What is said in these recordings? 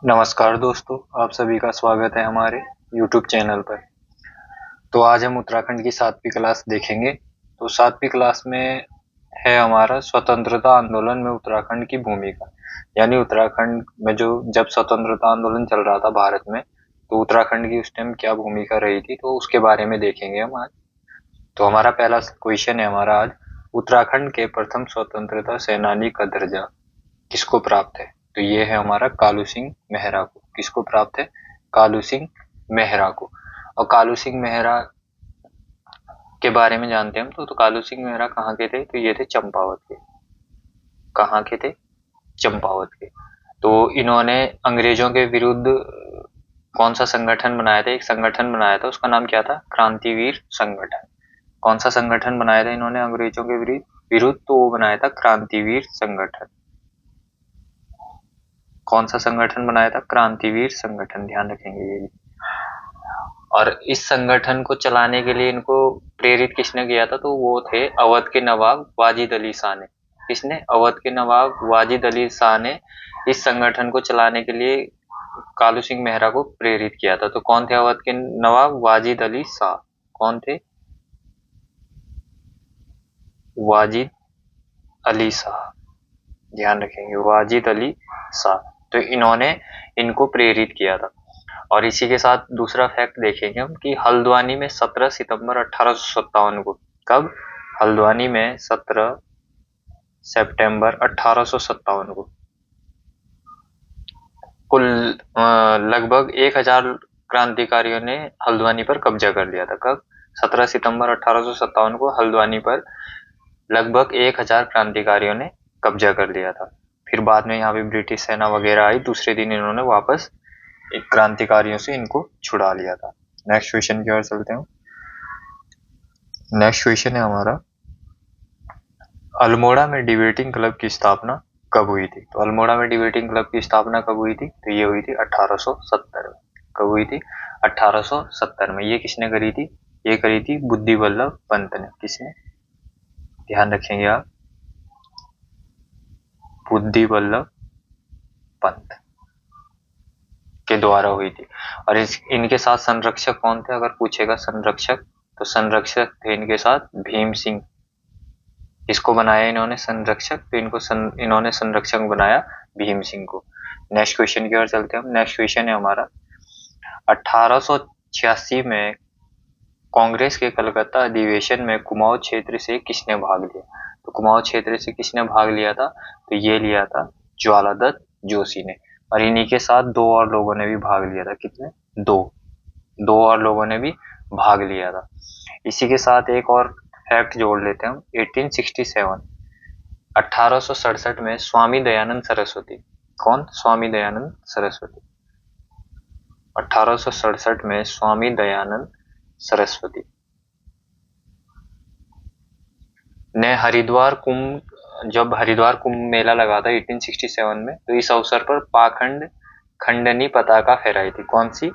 नमस्कार दोस्तों, आप सभी का स्वागत है हमारे YouTube चैनल पर। तो आज हम उत्तराखंड की 7वीं क्लास देखेंगे। तो 7वीं क्लास में है हमारा स्वतंत्रता आंदोलन में उत्तराखंड की भूमिका। यानी उत्तराखंड में जो जब स्वतंत्रता आंदोलन चल रहा था भारत में, तो उत्तराखंड की उस टाइम क्या भूमिका रही थी, तो उसके बारे में देखेंगे हम आज। तो हमारा पहला क्वेश्चन है हमारा आज, उत्तराखंड के प्रथम स्वतंत्रता सेनानी का दर्जा किसको प्राप्त है? तो ये है हमारा कालू सिंह मेहरा को। किसको प्राप्त है? कालू सिंह मेहरा को। और कालू सिंह मेहरा के बारे में जानते हैं हम। तो कालू सिंह मेहरा कहाँ के थे? तो ये थे चंपावत के। कहाँ के थे? चंपावत के। तो इन्होंने अंग्रेजों के विरुद्ध कौन सा संगठन बनाया था? एक संगठन बनाया था, उसका नाम क्या था? क्रांतिवीर संगठन। कौन सा संगठन बनाया था इन्होंने अंग्रेजों के विरुद्ध? तो वो बनाया था क्रांतिवीर संगठन। कौन सा संगठन बनाया था? क्रांतिवीर संगठन। ध्यान रखेंगे ये भी। और इस संगठन को चलाने के लिए इनको प्रेरित किसने किया था? तो वो थे अवध के नवाब वाजिद अली शाह ने। किसने? अवध के नवाब वाजिद अली शाह ने इस संगठन को चलाने के लिए कालू सिंह मेहरा को प्रेरित किया था। तो कौन थे अवध के नवाब? वाजिद अली शाह। कौन थे? वाजिद अली शाह। ध्यान रखेंगे, वाजिद अली शाह। तो इन्होंने इनको प्रेरित किया था। और इसी के साथ दूसरा फैक्ट देखेंगे हम कि हल्द्वानी में 17 सितंबर 1857 को, कब? हल्द्वानी में 17 सितंबर 1857 को कुल लगभग 1000 क्रांतिकारियों ने हल्द्वानी पर कब्जा कर लिया था। कब? 17 सितंबर 1857 को हल्द्वानी पर लगभग 1000 क्रांतिकारियों ने कब्जा कर लिया था। फिर बाद में यहाँ पे ब्रिटिश सेना वगैरह आई, दूसरे दिन इन्होंने वापस क्रांतिकारियों से इनको छुड़ा लिया था। नेक्स्ट क्वेश्चन की ओर चलते हैं। नेक्स्ट क्वेश्चन है हमारा, अल्मोड़ा में डिबेटिंग क्लब की स्थापना कब हुई थी? तो अल्मोड़ा में डिबेटिंग क्लब की स्थापना कब हुई थी? तो ये हुई थी 1870 में। कब हुई थी? 1870 में। ये किसने करी थी? ये करी थी बुद्धि वल्लभ पंत ने। किसने? ध्यान रखेंगे आप, बुद्धि वल्लभ पंत के द्वारा हुई थी। और इनके साथ संरक्षक कौन थे? अगर पूछेगा संरक्षक, तो संरक्षक थे इनके साथ भीम सिंह। इसको बनाया इन्होंने संरक्षक, तो इन्होंने संरक्षक बनाया भीम सिंह को। नेक्स्ट क्वेश्चन की ओर चलते हैं हम। नेक्स्ट क्वेश्चन है हमारा, 1886 में कांग्रेस के कलकत्ता अधिवेशन में कुमाऊं क्षेत्र से किसने भाग लिया? तो कुमाऊं क्षेत्र से किसने भाग लिया था? तो ये लिया था ज्वालादत्त जोशी ने। और इन्हीं के साथ दो और लोगों ने भी भाग लिया था। कितने? दो और लोगों ने भी भाग लिया था। इसी के साथ एक और फैक्ट जोड़ लेते हैं हम। 1867 में स्वामी दयानंद सरस्वती। कौन? स्वामी दयानंद सरस्वती। 1867 में स्वामी दयानंद सरस्वती ने हरिद्वार कुंभ, जब हरिद्वार कुंभ मेला लगा था 1867 में, तो इस अवसर पर पाखंड खंडनी पताका फहराई थी। कौन सी?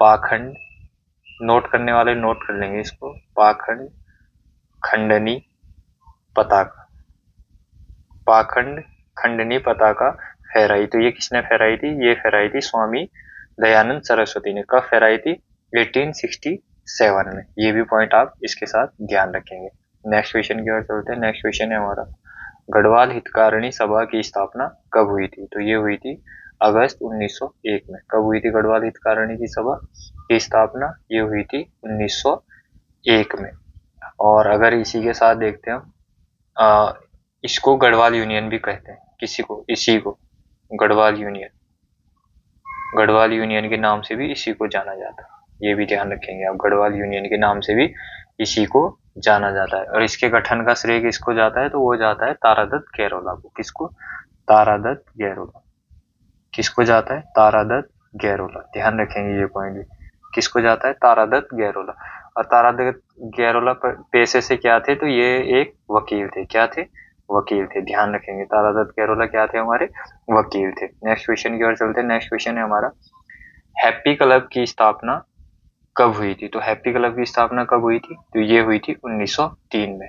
पाखंड। नोट करने वाले नोट कर लेंगे इसको। पाखंड खंडनी पताका। पाखंड खंडनी पताका फहराई। तो ये किसने फहराई थी? ये फहराई थी स्वामी दयानंद सरस्वती ने। कब फहराई थी? 1867 में। ये भी पॉइंट आप इसके साथ ध्यान रखेंगे। नेक्स्ट क्वेश्चन की ओर चलते हैं। नेक्स्ट क्वेश्चन है हमारा, गढ़वाल हितकारिणी सभा की स्थापना कब हुई थी? तो ये हुई थी अगस्त 1901 में। कब हुई थी गढ़वाल हितकारिणी की सभा की स्थापना? ये हुई थी 1901 में। और अगर इसी के साथ देखते हैं हम, इसको गढ़वाल यूनियन भी कहते हैं। किसी को? इसी को गढ़वाल यूनियन, गढ़वाल यूनियन के नाम से भी इसी को जाना जाता है। ये भी ध्यान रखेंगे आप, गढ़वाल यूनियन के नाम से भी इसी को जाना जाता है। और इसके गठन का श्रेय किसको जाता है? तो वो जाता है तारादत्त गैरोला को। किसको? तारादत्त गैरोला। किसको जाता है? तारादत्त गैरोला। ध्यान रखेंगे ये पॉइंट भी। किसको जाता है? तारादत्त गैरोला। और तारादत्त गैरोला पेशे से क्या थे? तो ये एक वकील थे। क्या थे? वकील थे। ध्यान रखेंगे, तारादत्त गैरोला क्या थे? हमारे वकील थे। नेक्स्ट क्वेश्चन की ओर चलते हैं। नेक्स्ट क्वेश्चन है हमारा, हैप्पी क्लब की स्थापना कब हुई थी? तो हैप्पी क्लब की स्थापना कब हुई थी? तो ये हुई थी 1903 में।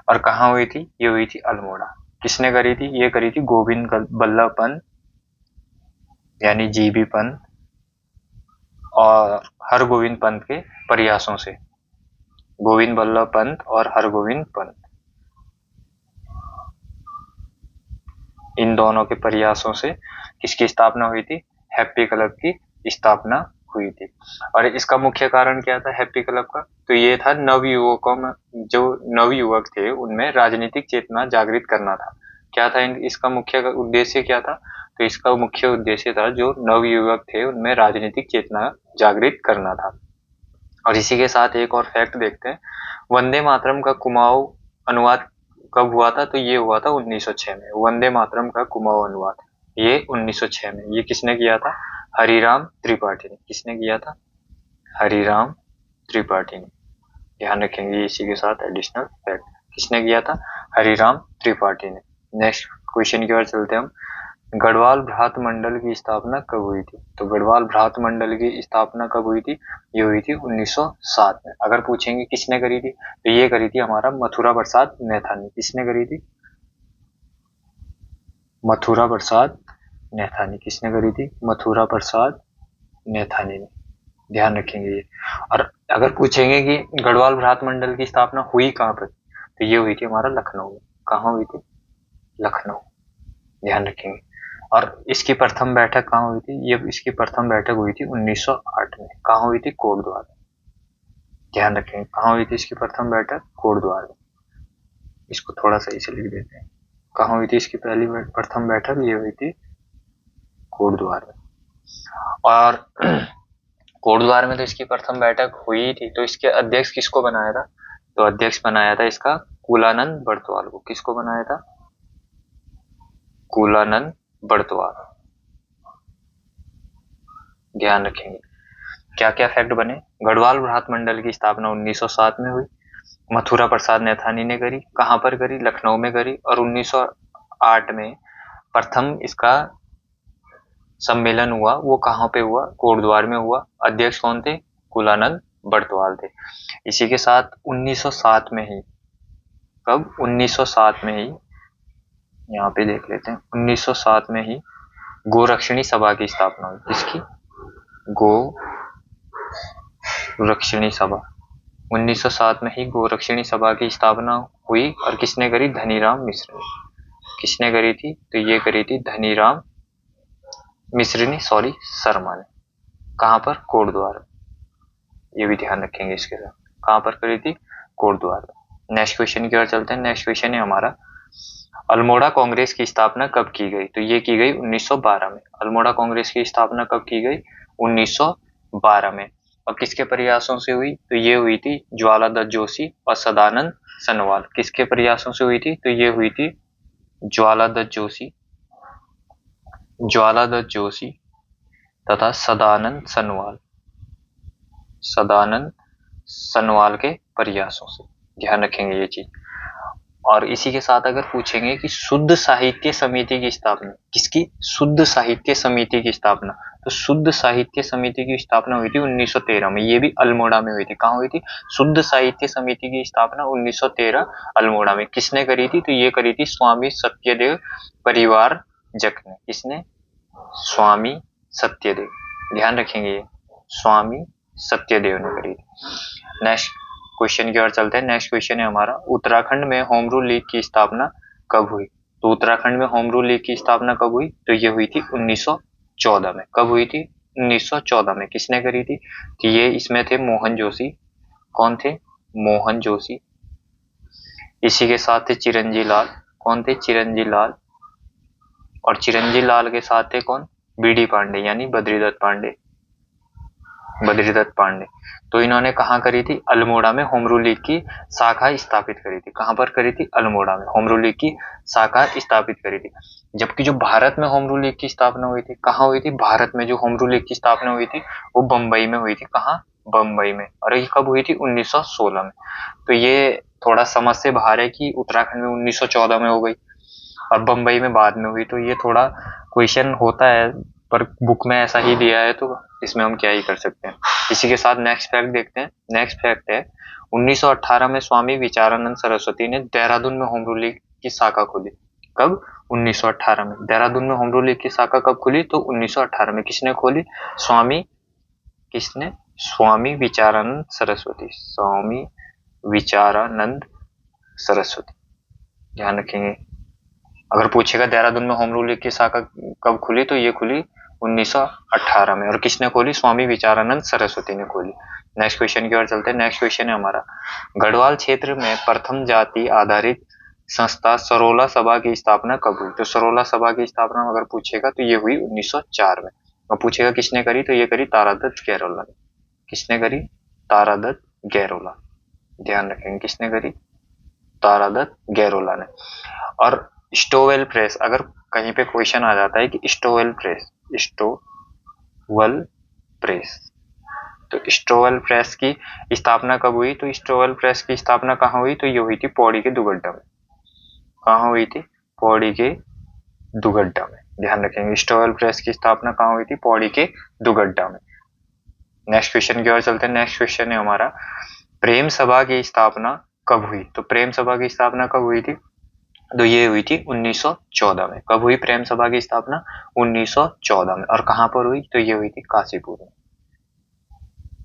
और कहाँ हुई थी? ये हुई थी अल्मोड़ा। किसने करी थी? ये करी थी गोविंद बल्लभ पंत यानी जीबी पंत और हरगोविंद पंत के प्रयासों से, गोविंद बल्लभ पंत और हरगोविंद पंत, इन दोनों के प्रयासों से किसकी स्थापना हुई थी? हैप्पी क्लब की स्थापना हुई थी। और इसका मुख्य कारण क्या था हैप्पी क्लब का? तो ये था नवयुवकों में, जो नवयुवक थे उनमें राजनीतिक चेतना जागृत करना था। क्या था इसका मुख्य उद्देश्य क्या था? तो इसका मुख्य उद्देश्य था जो नवयुवक थे उनमें राजनीतिक चेतना जागृत करना था। और इसी के साथ एक और फैक्ट देखते हैं, वंदे मातरम का कुमाऊं अनुवाद कब हुआ था? तो ये हुआ था 1906 में। वंदे मातरम का कुमाऊं अनुवाद ये 1906 में। ये किसने किया था? हरिराम त्रिपाठी ने। किसने किया था? हरिराम त्रिपाठी ने। ध्यान रखेंगे इसी के साथ एडिशनल फैक्ट, किसने किया था? हरिराम त्रिपाठी ने। नेक्स्ट क्वेश्चन की ओर चलते हैं हम। गढ़वाल भ्रात मंडल की स्थापना कब हुई थी? तो गढ़वाल भ्रात मंडल की स्थापना कब हुई थी? ये हुई थी 1907 में। अगर पूछेंगे किसने करी थी, तो ये करी थी हमारा मथुरा प्रसाद मैथा ने। किसने करी थी? मथुरा प्रसाद मैथा ने। किसने करी थी? मथुरा प्रसाद मैथानी ने। ध्यान रखेंगे ये। और अगर पूछेंगे कि गढ़वाल भ्रात मंडल की स्थापना हुई कहाँ पर, तो ये हुई थी हमारा लखनऊ में। कहाँ हुई थी? लखनऊ। ध्यान रखेंगे। और इसकी प्रथम बैठक कहाँ हुई थी? ये इसकी प्रथम बैठक हुई थी 1908 में। कहाँ हुई थी? कोटद्वार में। ध्यान रखेंगे कहाँ हुई थी इसकी प्रथम बैठक? कोटद्वार में। इसको थोड़ा सही से लिख देते हैं। कहाँ हुई थी इसकी पहली प्रथम बैठक? ये हुई थी कोटद्वार में। और कोटद्वार में तो इसकी प्रथम बैठक हुई थी, तो इसके अध्यक्ष किसको बनाया था? तो अध्यक्ष बनाया था इसका कुलानंद बर्तवाल को। किसको बनाया था? कुलानंद बर्तवाल। ध्यान रखेंगे। क्या क्या फैक्ट बने? गढ़वाल भ्रात मंडल की स्थापना 1907 में हुई। मथुरा प्रसाद नैथानी ने करी। कहां पर करी? लखनऊ में करी। और 1908 में प्रथम इसका सम्मेलन हुआ, वो कहां पे हुआ? कोटद्वार में हुआ। अध्यक्ष कौन थे? कुलानंद बर्तवाल थे। इसी के साथ 1907 में ही, कब? 1907 में ही, यहाँ पे देख लेते हैं, 1907 में ही गोरक्षणी सभा की स्थापना हुई। किसकी? गो रक्षिणी सभा। 1907 में ही गोरक्षिणी सभा की स्थापना हुई। और किसने करी? धनीराम मिश्र ने। किसने करी थी? तो ये करी थी धनीराम मिश्र ने, सॉरी शर्मा ने। कहां पर? कोटद्वार। ये भी ध्यान रखेंगे इसके साथ। कहां पर करी थी? कोटद्वार। नेक्स्ट क्वेश्चन की ओर चलते हैं। नेक्स्ट क्वेश्चन है हमारा, अल्मोड़ा कांग्रेस की स्थापना कब की गई? तो ये की गई 1912 में। अल्मोड़ा कांग्रेस की स्थापना कब की गई? 1912 में। और किसके प्रयासों से हुई? तो ये हुई थी ज्वाला दत्त जोशी और सदानंद सनवाल। किसके प्रयासों से हुई थी? तो ये हुई थी ज्वाला दत्त जोशी, ज्वाला दत्त जोशी तथा सदानंद सनवाल, सदानंद सनवाल के प्रयासों से। ध्यान रखेंगे ये चीज। और इसी के साथ अगर पूछेंगे कि शुद्ध साहित्य समिति की स्थापना किसकी? शुद्ध साहित्य समिति की स्थापना। तो शुद्ध साहित्य समिति की स्थापना हुई थी 1913 में। ये भी अल्मोड़ा में हुई थी। कहाँ हुई थी? शुद्ध साहित्य समिति की स्थापना 1913 अल्मोड़ा में। किसने करी थी? तो ये करी थी स्वामी सत्यदेव परिवार जक ने। किसने? स्वामी सत्यदेव। ध्यान रखेंगे ये, स्वामी सत्यदेव ने करी थी। नेक्स्ट क्वेश्चन की ओर चलते हैं। नेक्स्ट क्वेश्चन है हमारा, उत्तराखंड में होम रूल लीग की स्थापना कब हुई? तो उत्तराखंड में होम रूल लीग की स्थापना कब हुई? तो ये हुई थी 1914 में। कब हुई थी? 1914 में। किसने करी थी? कि ये इसमें थे मोहन जोशी। कौन थे? मोहन जोशी। इसी के साथ थे चिरंजी लाल। कौन थे? चिरंजी लाल। और चिरंजी लाल के साथ थे कौन? बीडी पांडे, यानी बद्रीदत्त पांडे, बद्रीदत्त पांडे। तो इन्होंने कहाँ करी थी? अल्मोड़ा में होम रूल लीग की शाखा स्थापित करी थी। कहाँ पर करी थी? अल्मोड़ा में होम रूल लीग की शाखा स्थापित करी थी। जबकि जो भारत में होम रूल लीग की स्थापना हुई थी, कहाँ हुई थी? भारत में जो होम रूल लीग की स्थापना हुई थी वो बम्बई में हुई थी। कहाँ? बम्बई में। और ये कब हुई थी? 1916 में। तो ये थोड़ा समझ से बाहर है कि उत्तराखंड में 1914 में हो गई और बम्बई में बाद में हुई। तो ये थोड़ा क्वेश्चन होता है, पर बुक में ऐसा ही दिया है तो इसमें हम क्या ही कर सकते हैं। इसी के साथ नेक्स्ट फैक्ट देखते हैं। नेक्स्ट फैक्ट है, 1918 में स्वामी विचारानंद सरस्वती ने देहरादून में होम रूल लीग की शाखा खोली। कब? 1918 में। देहरादून में होम रूल लीग की शाखा कब खुली? तो 1918 में। किसने खोली? किसने? स्वामी विचारानंद सरस्वती। स्वामी विचारानंद सरस्वती, ध्यान रखेंगे। अगर पूछेगा देहरादून में होम रूल लीग की शाखा कब खुली, तो ये खुली 1918 में। और किसने खोली? स्वामी विचारानंद सरस्वती ने खोली। नेक्स्ट क्वेश्चन की ओर चलते हैं। नेक्स्ट क्वेश्चन है हमारा, गढ़वाल क्षेत्र में प्रथम जाति आधारित संस्था सरोला सभा की स्थापना कब हुई? तो सरोला सभा की स्थापना अगर पूछेगा तो ये हुई 1904 में। और पूछेगा किसने करी, तो ये करी तारादत्त गैरोला ने। किसने करी? तारादत्त गैरोला, ध्यान रखेंगे किसने करी? तारादत्त गैरोला ने। और स्टोवेल प्रेस, अगर कहीं पे क्वेश्चन आ जाता है कि स्टोवेल प्रेस, तो स्टोवेल प्रेस की स्थापना कब हुई? तो स्टोवेल प्रेस की स्थापना कहाँ हुई? तो ये हुई थी पौड़ी के दुगड्डा में। कहाँ हुई थी? पौड़ी के दुगड्डा में, ध्यान रखेंगे। स्टोवेल प्रेस की स्थापना कहाँ हुई थी? पौड़ी के दुगड्डा में। नेक्स्ट क्वेश्चन की ओर चलते हैं। नेक्स्ट क्वेश्चन है हमारा, प्रेम सभा की स्थापना कब हुई? तो प्रेम सभा की स्थापना कब हुई थी? तो ये हुई थी 1914 में। कब हुई प्रेम सभा की स्थापना? 1914 में। और कहां पर हुई? तो ये हुई थी काशीपुर में।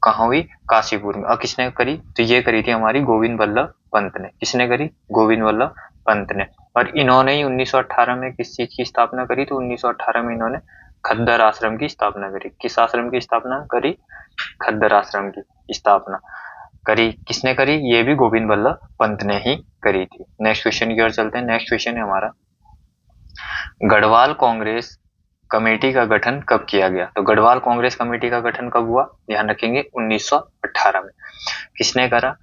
कहाँ हुई? काशीपुर में। और किसने करी? तो ये करी थी हमारी गोविंद वल्लभ पंत ने। किसने करी? गोविंद वल्लभ पंत ने। और इन्होंने ही 1918 में किस चीज की स्थापना करी? तो 1918 में इन्होंने खद्दर आश्रम की स्थापना करी। किस आश्रम की स्थापना करी? खद्दर आश्रम की स्थापना करी। किसने करी? ये भी गोविंद वल्लभ पंत ने ही करी थी। नेक्स्ट क्वेश्चन की ओर चलते हैं। नेक्स्ट क्वेश्चन है हमारा, गढ़वाल कांग्रेस कमेटी का गठन कब किया गया? तो गढ़वाल कांग्रेस कमेटी का गठन कब हुआ? ध्यान रखेंगे 1918 में। किसने करा?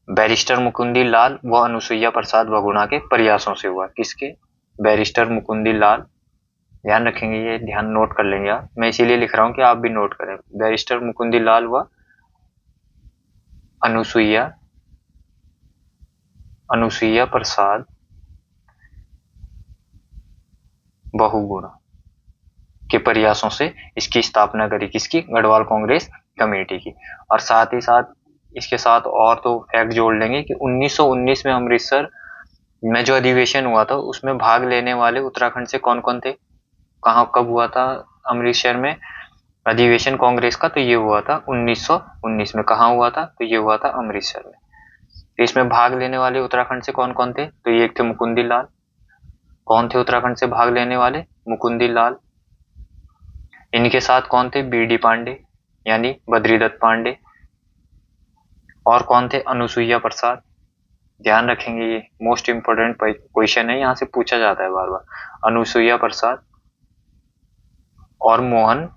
बैरिस्टर मुकुंदी लाल व अनुसुईया प्रसाद बहुगुणा के प्रयासों से हुआ। किसके? बैरिस्टर मुकुंदी लाल, ध्यान रखेंगे, ये ध्यान नोट कर लेंगे आप। मैं इसीलिए लिख रहा हूं कि आप भी नोट करें। बैरिस्टर मुकुंदी लाल व अनुसुईया प्रसाद बहुगुणा के प्रयासों से इसकी स्थापना करी। किसकी? गढ़वाल कांग्रेस कमेटी की। और साथ ही साथ इसके साथ और तो फैक्ट जोड़ लेंगे कि 1919 में अमृतसर में जो अधिवेशन हुआ था उसमें भाग लेने वाले उत्तराखंड से कौन कौन थे? कहाँ कब हुआ था अमृतसर में अधिवेशन कांग्रेस का? तो ये हुआ था 1919 में। कहाँ हुआ था? तो ये हुआ था अमृतसर में। तो इसमें भाग लेने वाले उत्तराखंड से कौन कौन थे? तो ये एक थे मुकुंदी लाल। कौन थे उत्तराखंड से भाग लेने वाले? मुकुंदी लाल। इनके साथ कौन थे? बीडी पांडे यानी बद्रीदत्त पांडे। और कौन थे? अनुसुईया प्रसाद। ध्यान रखेंगे, ये मोस्ट इंपोर्टेंट क्वेश्चन है, यहाँ से पूछा जाता है बार बार। अनुसुईया प्रसाद और मोहन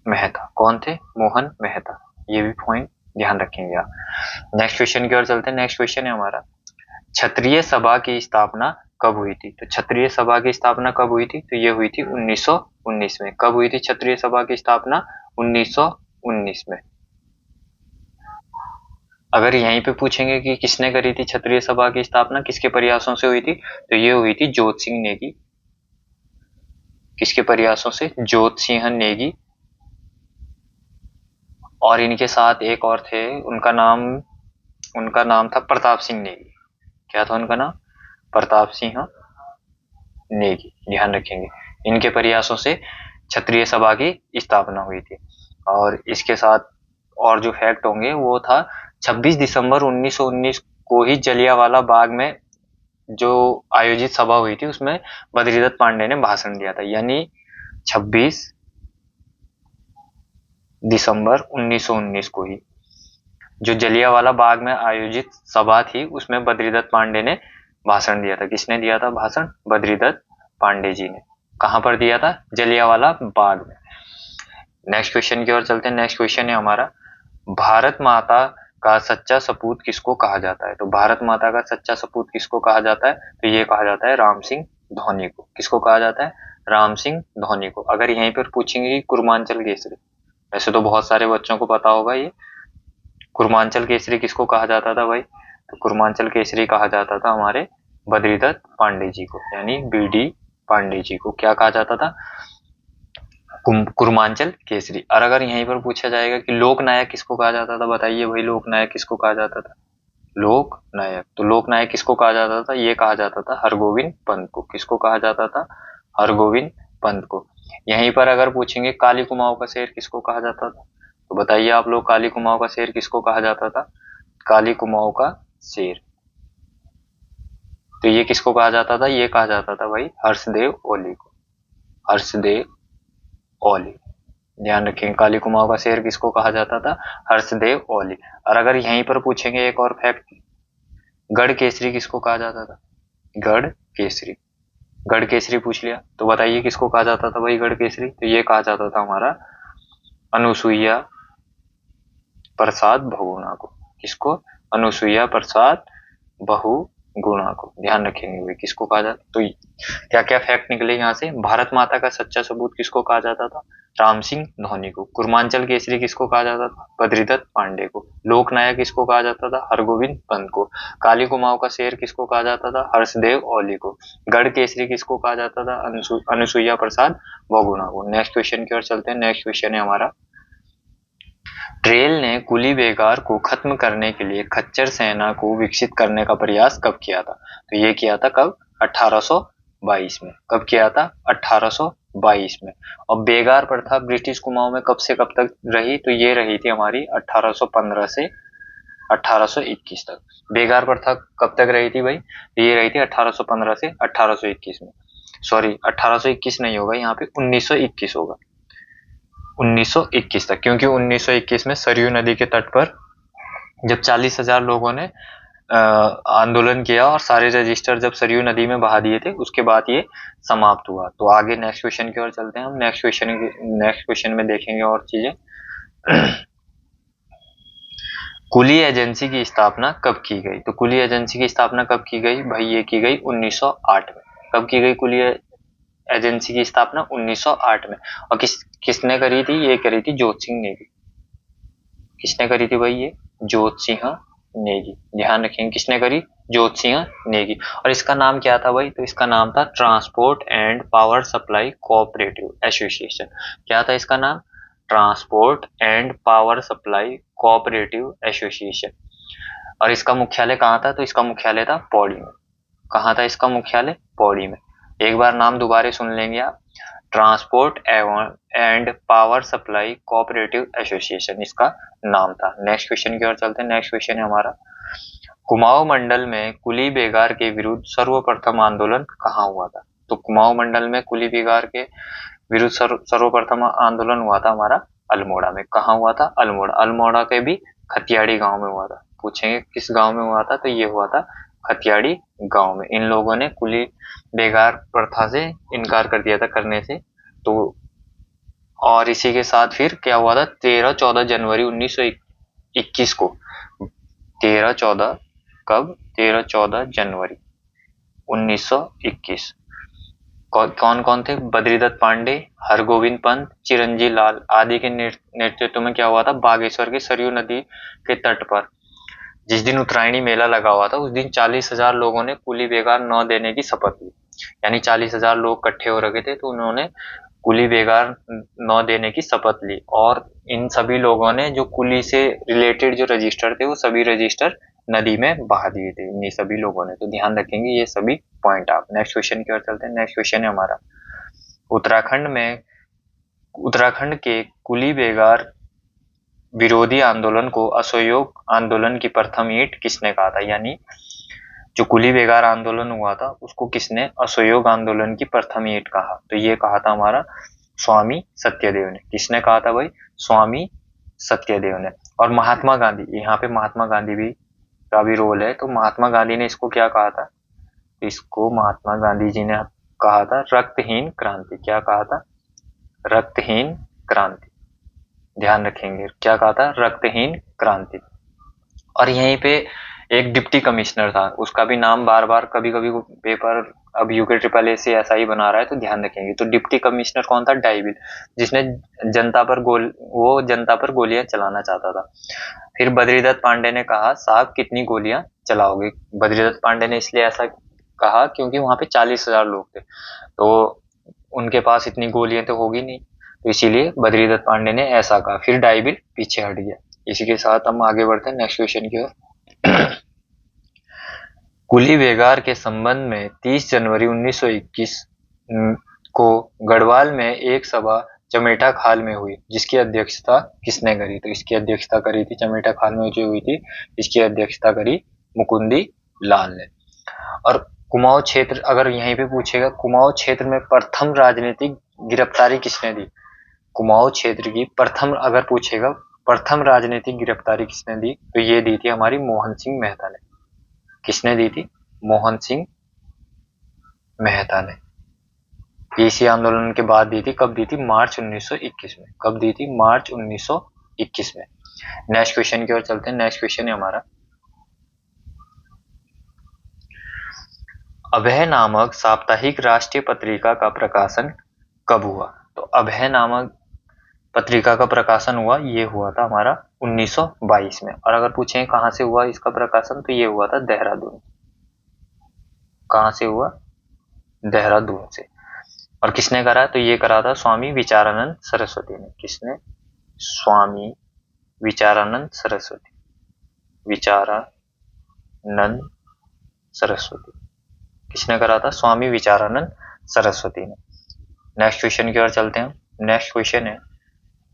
मेहता। कौन थे? मोहन मेहता। ये भी पॉइंट ध्यान रखेंगे आप। नेक्स्ट क्वेश्चन की ओर चलते हैं। नेक्स्ट क्वेश्चन है हमारा, क्षत्रिय सभा की स्थापना कब हुई थी? तो क्षत्रिय सभा की स्थापना कब हुई थी? तो ये हुई थी 1919 में। कब हुई थी क्षत्रिय सभा की स्थापना? 1919 में। अगर यहीं पे पूछेंगे कि किसने करी थी क्षत्रिय सभा की स्थापना, किसके प्रयासों से हुई थी, तो ये हुई थी जोत सिंह नेगी। किसके प्रयासों से? जोत सिंह नेगी। और इनके साथ एक और थे, उनका नाम था प्रताप सिंह नेगी। क्या था उनका नाम? प्रताप सिंह नेगी, ध्यान रखेंगे। इनके प्रयासों से क्षत्रिय सभा की स्थापना हुई थी। और इसके साथ और जो फैक्ट होंगे वो था 26 दिसंबर 1919 को ही जलियांवाला बाग में जो आयोजित सभा हुई थी उसमें बद्रीदत्त पांडे ने भाषण दिया था। यानी 26 दिसंबर 1919 को ही जो जलियांवाला बाग में आयोजित सभा थी उसमें बद्रीदत्त पांडे ने भाषण दिया था। किसने दिया था भाषण? बद्रीदत्त पांडे जी ने। कहां पर दिया था? जलियांवाला बाग में। नेक्स्ट क्वेश्चन की ओर चलते हैं। नेक्स्ट क्वेश्चन है हमारा, भारत माता का सच्चा सपूत किसको कहा जाता है? तो भारत माता का सच्चा सपूत किसको कहा जाता है? तो ये कहा जाता है राम सिंह धोनी को। किसको कहा जाता है? राम सिंह धोनी को। अगर यहीं पर पूछेंगे कि कुर्मांचल केसरी, वैसे तो बहुत सारे बच्चों को पता होगा ये, कुर्मांचल केसरी किसको कहा जाता था भाई? तो कुर्मांचल केसरी कहा जाता था हमारे बद्रीदत्त पांडे जी को, यानी बीडी पांडे जी को। क्या कहा जाता था? कुर्मांचल केसरी। और अगर यहीं पर पूछा जाएगा कि लोक नायक किसको कहा जाता था, बताइए भाई लोक नायक किसको कहा जाता था? लोक नायक। तो लोक नायक किसको कहा जाता था? ये कहा जाता था हरगोविंद पंत को। किसको कहा जाता था? हरगोविंद पंत को। यहीं पर अगर पूछेंगे काली कुमाऊं का शेर किसको कहा जाता था, तो बताइए आप लोग, काली कुमाऊं का शेर किसको कहा जाता था? काली कुमाऊं का शेर, तो ये किसको कहा जाता था? ये कहा जाता था भाई हर्षदेव ओली को। हर्षदेव ओली, ध्यान रखेंगे, काली कुमाऊं का शेर किसको कहा जाता था? हर्षदेव ओली। और अगर यहीं पर पूछेंगे एक और फैक्ट, गढ़ केसरी किसको कहा जाता था? गढ़ केसरी, गढ़ केसरी पूछ लिया, तो बताइए किसको कहा जाता था भाई गढ़ केसरी? तो ये कहा जाता था हमारा अनुसुईया प्रसाद बहुगुणा को। किसको? अनुसुईया प्रसाद बहुगुणा को। ध्यान रखेंगे भाई किसको कहा जाता। तो क्या क्या फैक्ट निकले यहाँ से? भारत माता का सच्चा सबूत किसको कहा जाता था? राम सिंह धोनी को। कुर्मांचल केसरी किसको कहा जाता था? बद्रीदत्त पांडे को। लोक नायक किसको कहा जाता था? हरगोविंद पंत को। काली कुमाऊं का शेर किसको कहा जाता था? हर्षदेव ओली को। गढ़ केसरी किसको कहा जाता था? अनुसुईया प्रसाद बहुगुणा को। नेक्स्ट क्वेश्चन की ओर चलते हैं। नेक्स्ट क्वेश्चन है हमारा, ट्रेल ने कुली बेगार को खत्म करने के लिए खच्चर सेना को विकसित करने का प्रयास कब किया था? तो ये किया था कब? 1822 में। कब किया था? 1822 में। और बेगार प्रथा ब्रिटिश कुमाऊं में कब से कब तक रही? तो ये रही थी हमारी 1815 से 1821 तक। बेगार प्रथा कब तक रही थी भाई? तो ये रही थी 1815 से 1821 में। सॉरी, 1821 नहीं होगा, यहाँ पे 1921 होगा। 1921 तक, क्योंकि 1921 में सरयू नदी के तट पर जब 40,000 लोगों ने आंदोलन किया और सारे रजिस्टर जब सरयू नदी में बहा दिए थे, उसके बाद ये समाप्त हुआ। तो आगे नेक्स्ट क्वेश्चन की ओर चलते हैं हम। नेक्स्ट क्वेश्चन में देखेंगे और चीजें। कुली एजेंसी की स्थापना कब की गई? तो कुली एजेंसी की स्थापना कब की गई भाई? ये की गई 1908 में। कब की गई कुली एजेंसी की स्थापना? 1908 में। और किसने करी थी? ये करी थी जोत सिंह नेगी। किसने करी थी भाई? ये जोत सिंह नेगी। ध्यान रखेंगे किसने करी? जोत सिंह नेगी। और इसका नाम क्या था भाई? तो इसका नाम था transport and power supply cooperative association. क्या था इसका नाम? Transport and power supply cooperative association. और इसका मुख्यालय कहाँ था? तो इसका मुख्यालय था पौड़ी में। कहाँ था इसका मुख्यालय? पौड़ी में। एक बार नाम दोबारा सुन लेंगे आप, transport and power supply cooperative association इसका नाम था। नेक्स्ट क्वेश्चन की ओर चलते हैं। नेक्स्ट क्वेश्चन है हमारा, कुमाऊं मंडल में कुली बेगार के विरुद्ध सर्वप्रथम आंदोलन कहाँ हुआ था? तो कुमाऊं मंडल में कुली बेगार के विरुद्ध सर्वप्रथम आंदोलन हुआ था हमारा अल्मोड़ा में। कहाँ हुआ था? अल्मोड़ा। अल्मोड़ा के भी खतियाड़ी गांव में हुआ था। पूछेंगे किस गांव में हुआ था? तो ये हुआ था खतियाड़ी गांव में। इन लोगों ने कुली बेगार प्रथा से इनकार कर दिया था करने से। तो और इसी के साथ फिर क्या हुआ था? 13-14 जनवरी 1921 को, 13-14 कब? 13-14 जनवरी 1921। कौन कौन थे? बद्रीदत्त पांडे, हरगोविंद पंत, चिरंजी लाल आदि के नेतृत्व में क्या हुआ था? बागेश्वर की सरयू नदी के तट पर जिस दिन उत्तरायणी मेला लगा हुआ था, उस दिन 40,000 लोगों ने कुली बेगार न देने की शपथ ली। यानी 40,000 लोग इकट्ठे हो रखे थे, तो उन्होंने कुली बेगार न देने की शपथ ली। और इन सभी लोगों ने जो कुली से रिलेटेड जो रजिस्टर थे, वो सभी रजिस्टर नदी में बहा दिए थे इन सभी लोगों ने। तो ध्यान रखेंगे ये सभी पॉइंट आप। नेक्स्ट क्वेश्चन की ओर चलते हैं। नेक्स्ट क्वेश्चन है हमारा, उत्तराखंड के कुली बेगार विरोधी आंदोलन को असहयोग आंदोलन की प्रथम ईंट किसने कहा था? यानी जो कुली बेगार आंदोलन हुआ था, उसको किसने असहयोग आंदोलन की प्रथम ईंट कहा? तो ये कहा था हमारा स्वामी सत्यदेव ने। किसने कहा था भाई? स्वामी सत्यदेव ने। और महात्मा गांधी, यहाँ पे महात्मा गांधी भी का भी रोल है। तो महात्मा गांधी ने इसको क्या कहा था? इसको महात्मा गांधी जी ने कहा था रक्तहीन क्रांति। क्या कहा था? रक्तहीन क्रांति। ध्यान रखेंगे क्या कहा था? रक्तहीन क्रांति। और यहीं पे एक डिप्टी कमिश्नर था, उसका भी नाम बार बार कभी कभी पेपर अब यूके ट्रिपल ए से ऐसा ही बना रहा है, तो ध्यान रखेंगे। तो डिप्टी कमिश्नर कौन था? डाइविल, जिसने जनता पर गोलियां चलाना चाहता था। फिर बद्रीदत्त पांडे ने कहा साहब कितनी गोलियां चलाओगे? बद्रीदत्त पांडे ने इसलिए ऐसा कहा क्योंकि वहां पे 40,000 लोग थे, तो उनके पास इतनी गोलियां तो होगी नहीं, तो इसीलिए बद्रीदत्त पांडे ने ऐसा कहा। फिर डाइविल पीछे हट गया। इसी के साथ हम आगे बढ़ते हैं नेक्स्ट क्वेश्चन की ओर। कुली बेगार के संबंध में 30 जनवरी 1921 को गढ़वाल में एक सभा चमेटा खाल में हुई, जिसकी अध्यक्षता किसने करी? तो इसकी अध्यक्षता करी थी, चमेटा खाल में जो हुई थी, इसकी अध्यक्षता करी मुकुंदी लाल ने। और कुमाऊं क्षेत्र, अगर यहीं पे पूछेगा कुमाऊं क्षेत्र में प्रथम राजनीतिक गिरफ्तारी किसने दी? कुमाऊं क्षेत्र की प्रथम, अगर पूछेगा प्रथम राजनीतिक गिरफ्तारी किसने दी, तो ये दी थी हमारी मोहन सिंह मेहता ने। किसने दी थी? मोहन सिंह मेहता ने। इसी आंदोलन के बाद दी थी। कब दी थी? मार्च 1921 में। कब दी थी? मार्च 1921 में। नेक्स्ट क्वेश्चन की ओर चलते हैं। नेक्स्ट क्वेश्चन है हमारा, अभय नामक साप्ताहिक राष्ट्रीय पत्रिका का प्रकाशन कब हुआ? तो अभय नामक पत्रिका का प्रकाशन हुआ, ये हुआ था हमारा 1922 में। और अगर पूछें कहां से हुआ इसका प्रकाशन, तो ये हुआ था देहरादून। कहां से हुआ? देहरादून से। और किसने करा? तो ये करा था स्वामी विचारानंद सरस्वती ने। किसने? स्वामी विचारानंद सरस्वती। विचारानंद सरस्वती किसने करा था? स्वामी विचारानंद सरस्वती ने। नेक्स्ट क्वेश्चन की ओर चलते हैं। नेक्स्ट क्वेश्चन है,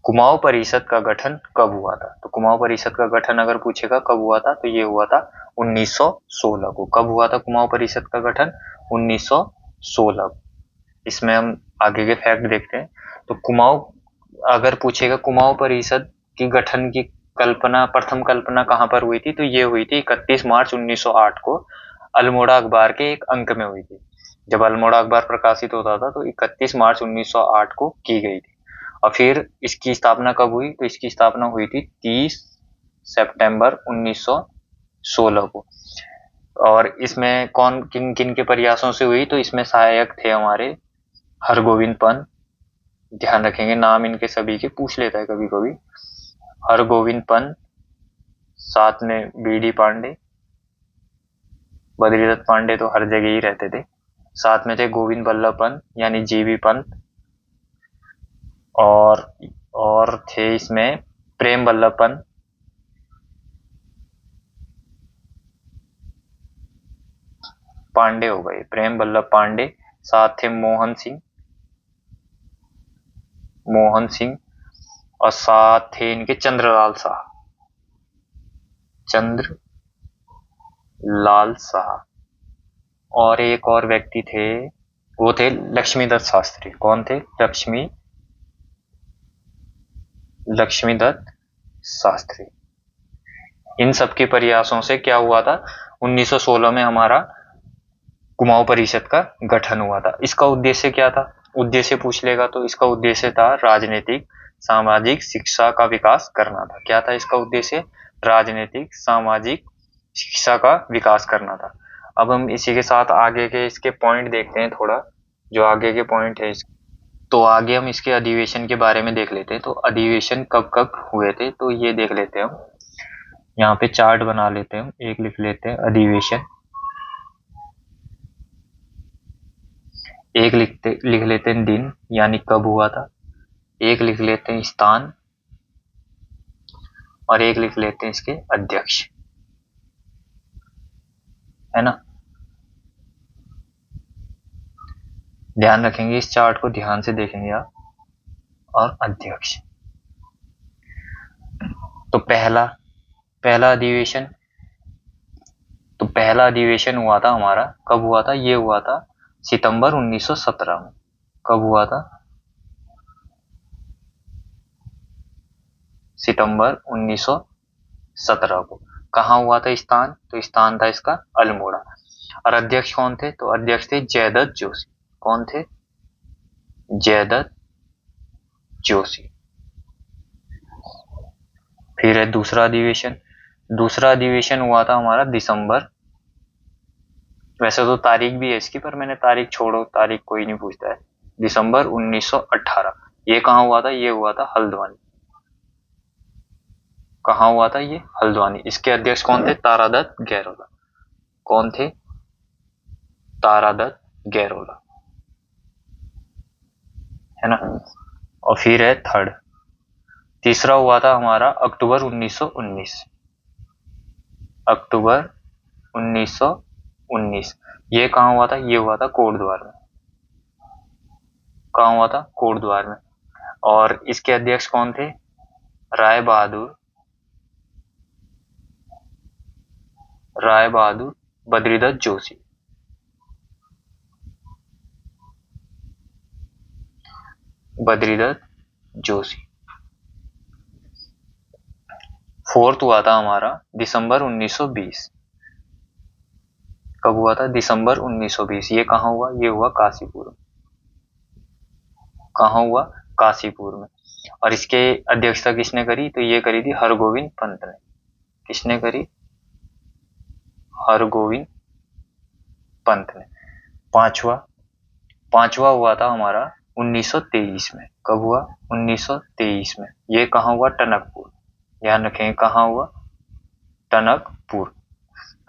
कुमाऊं परिषद का गठन कब हुआ था? तो कुमाऊं परिषद का गठन अगर पूछेगा कब हुआ था, तो ये हुआ था 1916 को। कब हुआ था कुमाऊं परिषद का गठन? 1916। इसमें हम आगे के फैक्ट देखते हैं। तो कुमाऊं, अगर पूछेगा कुमाऊं परिषद की गठन की कल्पना, प्रथम कल्पना कहां पर हुई थी, तो ये हुई थी 31 मार्च 1908 को अल्मोड़ा अखबार के एक अंक में हुई थी। जब अल्मोड़ा अखबार प्रकाशित होता था तो 31 मार्च 1908 को की गई थी। और फिर इसकी स्थापना कब हुई? तो इसकी स्थापना हुई थी 30 सितंबर 1916 को। और इसमें कौन किन किन के प्रयासों से हुई? तो इसमें सहायक थे हमारे हरगोविंद पंत। ध्यान रखेंगे, नाम इनके सभी के पूछ लेता है कभी कभी। हरगोविंद पंत, साथ में बीडी पांडे, बद्रीदत्त पांडे तो हर जगह ही रहते थे। साथ में थे गोविंद बल्लभ पंत यानी जीबी पंत, और थे इसमें प्रेम बल्लभ पंत, पांडे हो गए, प्रेम बल्लभ पांडे। साथ थे मोहन सिंह, और साथ थे इनके चंद्रलाल शाह। और एक और व्यक्ति थे, वो थे लक्ष्मीदत्त शास्त्री। कौन थे? लक्ष्मीदत्त शास्त्री। इन सबके प्रयासों से क्या हुआ था? 1916 में हमारा कुमाऊं परिषद का गठन हुआ था। इसका उद्देश्य क्या था? उद्देश्य पूछ लेगा तो इसका उद्देश्य था राजनीतिक सामाजिक शिक्षा का विकास करना था। क्या था इसका उद्देश्य? राजनीतिक सामाजिक शिक्षा का विकास करना था। अब हम इसी के साथ आगे के इसके पॉइंट देखते हैं थोड़ा, जो आगे के पॉइंट है। तो आगे हम इसके अधिवेशन के बारे में देख लेते हैं। तो अधिवेशन कब कब हुए थे, तो ये देख लेते हैं हम। यहाँ पे चार्ट बना लेते हैं, एक लिख लेते हैं अधिवेशन, एक लिख लेते हैं दिन यानी कब हुआ था, एक लिख लेते हैं स्थान, और एक लिख लेते हैं इसके अध्यक्ष, है ना। ध्यान रखेंगे, इस चार्ट को ध्यान से देखेंगे आप। और अध्यक्ष, तो पहला अधिवेशन हुआ था हमारा, कब हुआ था? ये हुआ था सितंबर 1917 में। कब हुआ था? सितंबर 1917 को। कहाँ हुआ था स्थान? तो स्थान था इसका अल्मोड़ा। और अध्यक्ष कौन थे? तो अध्यक्ष थे जयदत्त जोशी। कौन थे? जयदत्त जोशी। फिर है दूसरा अधिवेशन हुआ था हमारा दिसंबर, वैसे तो तारीख भी है इसकी, पर मैंने तारीख छोड़ो, तारीख कोई नहीं पूछता है। दिसंबर 1918। ये कहाँ हुआ था? ये हुआ था हल्द्वानी। कहाँ हुआ था ये? हल्द्वानी। इसके अध्यक्ष कौन थे? तारादत्त गैरोला। कौन थे? तारादत्त गैरोला, है ना। और फिर है तीसरा हुआ था हमारा अक्टूबर 1919। अक्टूबर 1919 19। ये कहाँ हुआ था? ये हुआ था कोटद्वार में। कहाँ हुआ था? कोटद्वार में। और इसके अध्यक्ष कौन थे? राय बहादुर बद्रीदत्त जोशी। बद्रीदत्त जोशी। फोर्थ हुआ था हमारा दिसंबर 1920। कब हुआ था? दिसंबर 1920। ये कहाँ हुआ? ये हुआ काशीपुर में। कहाँ हुआ? काशीपुर में। और इसके अध्यक्षता किसने करी? तो ये करी थी हरगोविंद पंत ने। किसने करी? हरगोविंद पंत ने। पांचवा पांचवा हुआ था हमारा 1923 में। कब हुआ? 1923 में। ये कहाँ हुआ? टनकपुर। ध्यान रखें, कहाँ हुआ? टनकपुर।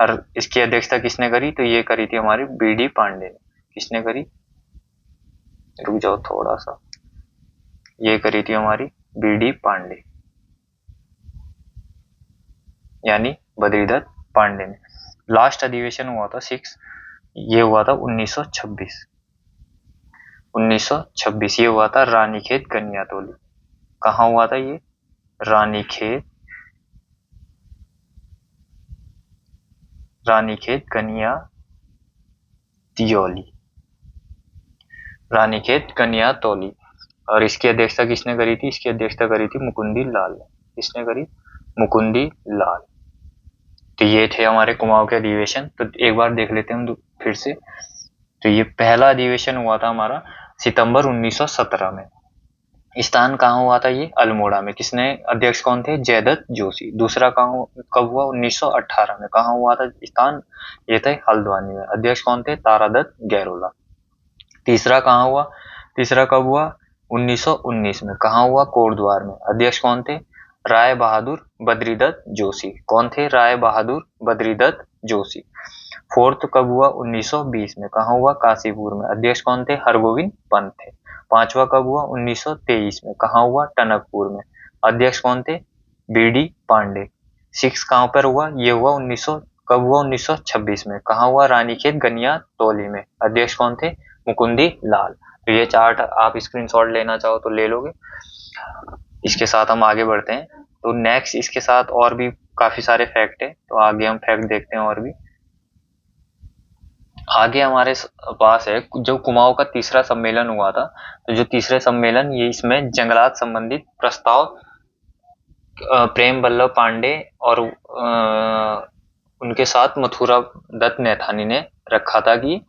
और इसकी अध्यक्षता किसने करी? तो ये करी थी हमारी बीडी पांडे ने। किसने करी? रुक जाओ थोड़ा सा। ये करी थी हमारी बीडी पांडे, यानी बद्रीदत्त पांडे ने। लास्ट अधिवेशन हुआ था 6। ये हुआ था 1926। 1926 ये हुआ था रानीखेत गनियातोली। कहाँ हुआ था ये? रानीखेत गनिया तियोली। रानीखेत गनियातोली। और इसकी अध्यक्षता किसने करी थी? इसकी अध्यक्षता करी थी मुकुंदी लाल ने। किसने करी? मुकुंदी लाल। तो ये थे हमारे कुमाऊं के अधिवेशन। तो एक बार देख लेते हैं हम फिर से। तो ये पहला अधिवेशन हुआ था हमारा सितंबर 1917 में। स्थान कहाँ हुआ था? ये अल्मोड़ा में। किसने अध्यक्ष कौन थे? जयदत्त जोशी। दूसरा कब हुआ? 1918 में। कहाँ हुआ था स्थान? ये थे हल्द्वानी में। अध्यक्ष कौन थे? तारादत्त गैरोला। तीसरा कहाँ हुआ? तीसरा कब हुआ? 1919 में। कहाँ हुआ? कोटद्वार में। अध्यक्ष कौन थे? राय बहादुर बद्रीदत्त जोशी। कौन थे? राय बहादुर बद्रीदत्त जोशी। फोर्थ कब हुआ? 1920 में। कहाँ हुआ? काशीपुर में। अध्यक्ष कौन थे? हरगोविंद पंत थे। पांचवा कब हुआ? 1923 में। कहाँ हुआ? टनकपुर में। अध्यक्ष कौन थे? बीडी पांडे। सिक्स कहाँ पर हुआ? ये हुआ 1900। कब हुआ? 1926 में। कहाँ हुआ? रानीखेत गनिया तोली में। अध्यक्ष कौन थे? मुकुंदी लाल। तो ये चार्ट आप स्क्रीनशॉट लेना चाहो तो ले लोगे। इसके साथ हम आगे बढ़ते हैं। तो नेक्स्ट इसके साथ और भी काफी सारे फैक्ट है, तो आगे हम फैक्ट देखते हैं। और भी आगे हमारे पास है जो कुमाऊं का तीसरा सम्मेलन हुआ था। तो जो तीसरे सम्मेलन, ये इसमें जंगलात संबंधित प्रस्ताव प्रेम वल्लभ पांडे और उनके साथ मथुरा दत्त नैथानी ने रखा था कि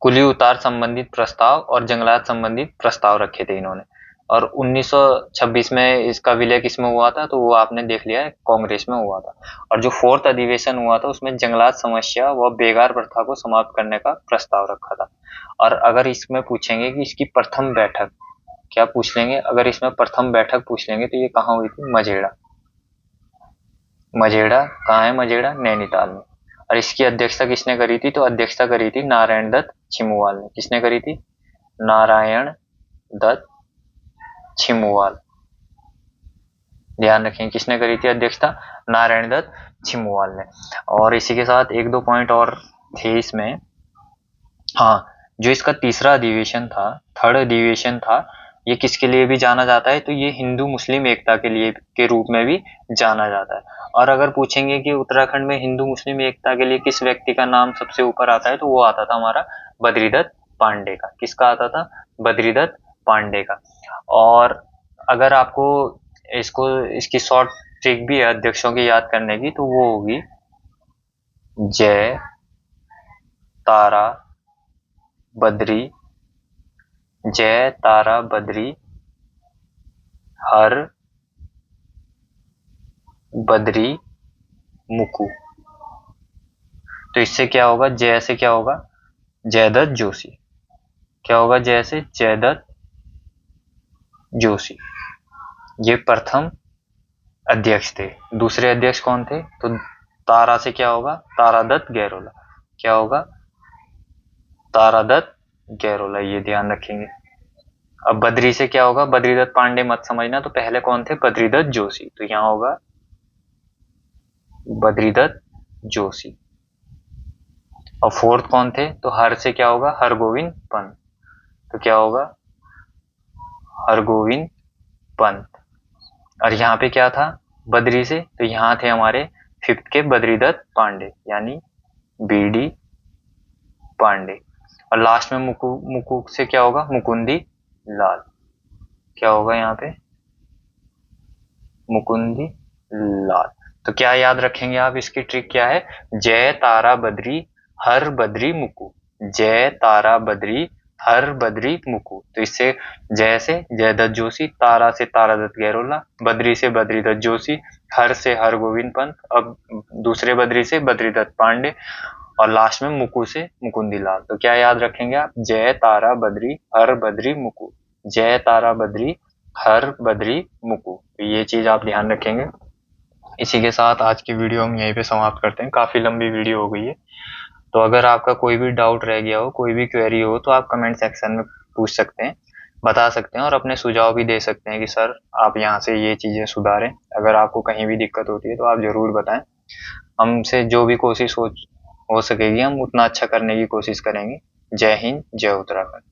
कुली उतार संबंधित प्रस्ताव और जंगलात संबंधित प्रस्ताव रखे थे इन्होंने। और 1926 में इसका विलय किसमें हुआ था? तो वो आपने देख लिया है, कांग्रेस में हुआ था। और जो फोर्थ अधिवेशन हुआ था उसमें जंगलात समस्या व बेगार प्रथा को समाप्त करने का प्रस्ताव रखा था। और अगर इसमें पूछेंगे कि इसकी प्रथम बैठक, क्या पूछ लेंगे? अगर इसमें प्रथम बैठक पूछ लेंगे तो ये कहाँ हुई थी? मजेड़ा। मजेड़ा कहाँ है? मजेड़ा नैनीताल में। और इसकी अध्यक्षता किसने करी थी? तो अध्यक्षता करी थी नारायण दत्त छिमुवाल ने। किसने करी थी? नारायण दत्त छिमुवाल। ध्यान रखें, किसने करी थी अध्यक्षता? नारायण दत्त छिमुवाल ने। और इसी के साथ एक दो पॉइंट और थे इसमें। हाँ, जो इसका तीसरा अधिवेशन था, थर्ड अधिवेशन था, ये किसके लिए भी जाना जाता है? तो ये हिंदू मुस्लिम एकता के लिए के रूप में भी जाना जाता है। और अगर पूछेंगे कि उत्तराखंड में हिंदू मुस्लिम एकता के लिए किस व्यक्ति का नाम सबसे ऊपर आता है, तो वो आता था हमारा बद्रीदत्त पांडे का। किसका आता था? बद्रीदत्त पांडे का। और अगर आपको इसकी शॉर्ट ट्रिक भी है अध्यक्षों की याद करने की, तो वो होगी जय तारा बद्री, जय तारा बद्री हर बद्री मुकु। तो इससे क्या होगा? जय से क्या होगा? जयदत्त जोशी। क्या होगा जय से? जयदत्त जोशी। ये प्रथम अध्यक्ष थे। दूसरे अध्यक्ष कौन थे? तो तारा से क्या होगा? तारादत्त गैरोला। क्या होगा? तारादत्त गैरोला, ये ध्यान रखेंगे। अब बद्री से क्या होगा? बद्रीदत्त पांडे मत समझना, तो पहले कौन थे? बद्रीदत्त जोशी। तो यहां होगा बद्रीदत्त जोशी। और फोर्थ कौन थे, तो हर से क्या होगा, हरगोविंद पंत। तो क्या होगा, हरगोविंद पंत। और यहाँ पे क्या था, बद्री से, तो यहाँ थे हमारे फिफ्थ के बद्रीदत्त पांडे, यानी बीडी पांडे। और लास्ट में मुकु मुकु से क्या होगा, मुकुंदी लाल। क्या होगा यहाँ पे, मुकुंदी लाल। तो क्या याद रखेंगे आप, इसकी ट्रिक क्या है, जय तारा बद्री हर बद्री मुकु, जय तारा बद्री हर बद्री मुकु। तो इससे जय से जयदत्त जोशी, तारा से तारादत्त गैरोला, बद्री से बद्रीदत्त जोशी, हर से हरगोविंद पंत, अब दूसरे बद्री से बद्रीदत्त पांडे, और लास्ट में मुकु से मुकुंदी लाल। तो क्या याद रखेंगे आप, जय तारा बद्री हर बद्री मुकु, जय तारा बद्री हर बद्री मुकु। तो ये चीज आप ध्यान रखेंगे। इसी के साथ आज की वीडियो हम यहीं पे समाप्त करते हैं, काफी लंबी वीडियो हो गई है। तो अगर आपका कोई भी डाउट रह गया हो, कोई भी क्वेरी हो, तो आप कमेंट सेक्शन में पूछ सकते हैं, बता सकते हैं, और अपने सुझाव भी दे सकते हैं कि सर आप यहाँ से ये चीजें सुधारें। अगर आपको कहीं भी दिक्कत होती है तो आप जरूर बताएं, हमसे जो भी कोशिश हो सकेगी हम उतना अच्छा करने की कोशिश करेंगे। जय हिंद, जय उत्तराखंड।